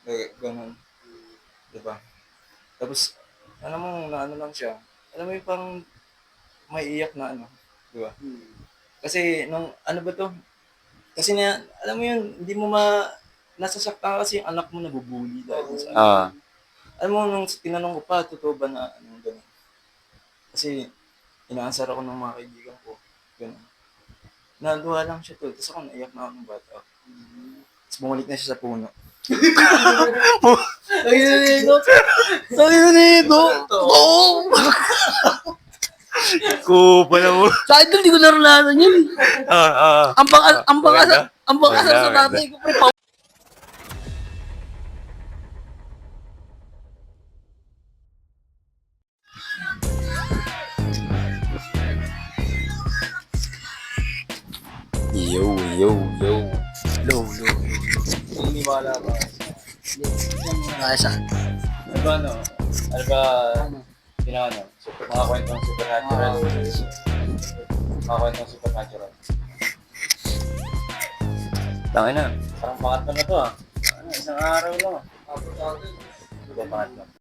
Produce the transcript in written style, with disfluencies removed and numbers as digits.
Gano'n, 'di ba? Tapos alam mo naano lang siya, alam mo yung parang maiiyak na ano, 'di ba? Kasi nung ano ba 'to, kasi na alam mo yun, hindi mo nasasaktan ka kasi yung anak mo nabu-bully dahil dun sa ano. Oo. Alam mo nung tinanong ko pa, totoo ba na ano, gano'n? Kasi inaasar ako ng mga kaibigan ko, gano'n. Naluha lang siya tol, ta's ako naiyak na ako nung bata. Ta's bumalik na siya sa puno. Tangina nito. Tangina nito. Oo. Kupal mo. Sa akin, hindi ko naranasan yun. Maganda. Ang pakasar sa Maganda. tatay ko, pre. Yo, yo, yo. Low, low. Naniniwala ba? Kaya sa Ano ba ano? Ano ba pinaano? Mga kwentong supernatural. Mga kwentong supernatural. Tangin na. Parang pangatlo na to ah. Ano, isang araw lang ah. Di ba pangatlo?